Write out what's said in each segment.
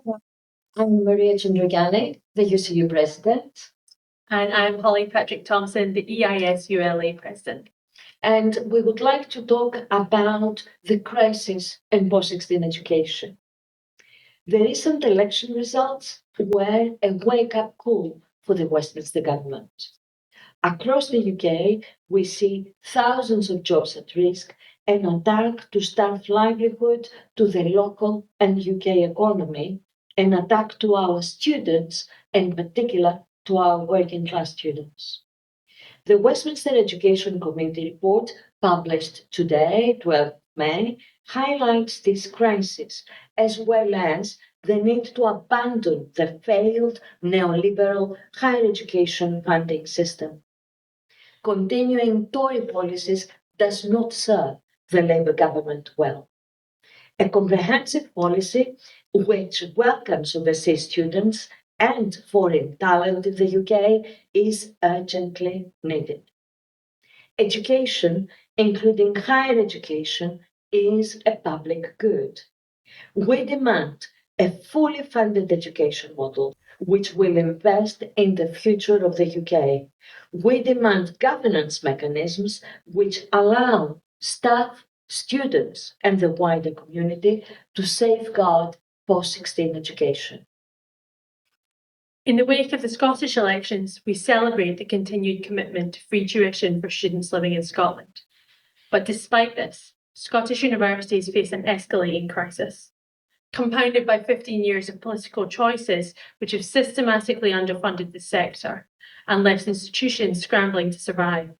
I'm Maria Chondrogianni, the UCU president. And I'm Holly Patrick-Thomson, the EIS ULA president. And we would like to talk about the crisis in post-16 education. The recent election results were a wake-up call for the Westminster government. Across the UK, we see thousands of jobs at risk, an attack to staff livelihood, to the local and UK economy, an attack to our students, in particular to our working class students. The Westminster Education Committee report, published today, 12 May, highlights this crisis, as well as the need to abandon the failed neoliberal higher education funding system. Continuing Tory policies does not serve the Labour government well. A comprehensive policy which welcomes overseas students and foreign talent in the UK is urgently needed. Education, including higher education, is a public good. We demand a fully funded education model which will invest in the future of the UK. We demand governance mechanisms which allow staff, students, and the wider community to safeguard post-16 education. In the wake of the Scottish elections, we celebrate the continued commitment to free tuition for students living in Scotland. But despite this, Scottish universities face an escalating crisis, compounded by 15 years of political choices which have systematically underfunded the sector and left institutions scrambling to survive.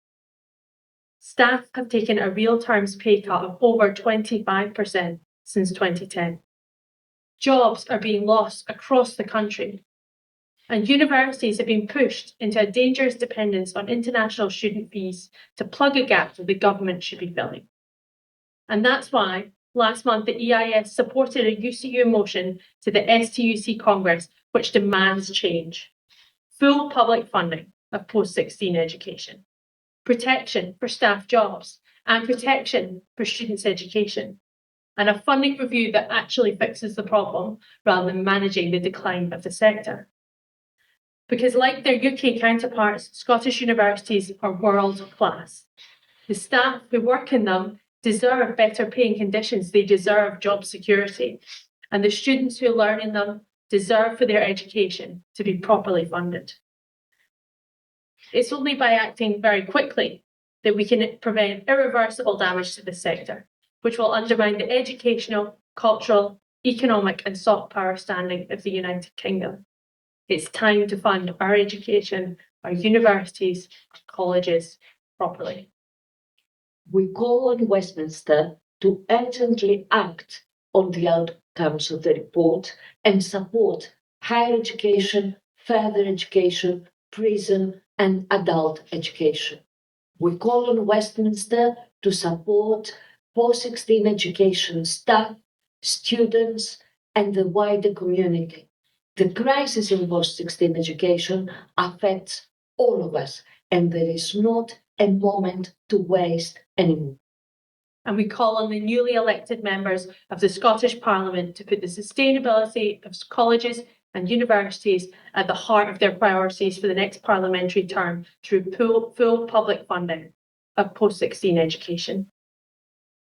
Staff have taken a real terms pay cut of over 25% since 2010. Jobs are being lost across the country, and universities have been pushed into a dangerous dependence on international student fees to plug a gap that the government should be filling. And that's why last month the EIS supported a UCU motion to the STUC Congress which demands change. Full public funding of post-16 education, protection for staff jobs, and protection for students' education, and a funding review that actually fixes the problem rather than managing the decline of the sector. Because like their UK counterparts, Scottish universities are world class. The staff who work in them deserve better paying conditions, they deserve job security, and the students who learn in them deserve for their education to be properly funded. It's only by acting very quickly that we can prevent irreversible damage to the sector, which will undermine the educational, cultural, economic and soft power standing of the United Kingdom. It's time to fund our education, our universities, our colleges properly. We call on Westminster to urgently act on the outcomes of the report and support higher education, further education, prison and adult education. We call on Westminster to support post-16 education staff, students and the wider community. The crisis in post-16 education affects all of us, and there is not a moment to waste anymore. And we call on the newly elected members of the Scottish Parliament to put the sustainability of colleges and universities at the heart of their priorities for the next parliamentary term through full public funding of post-16 education.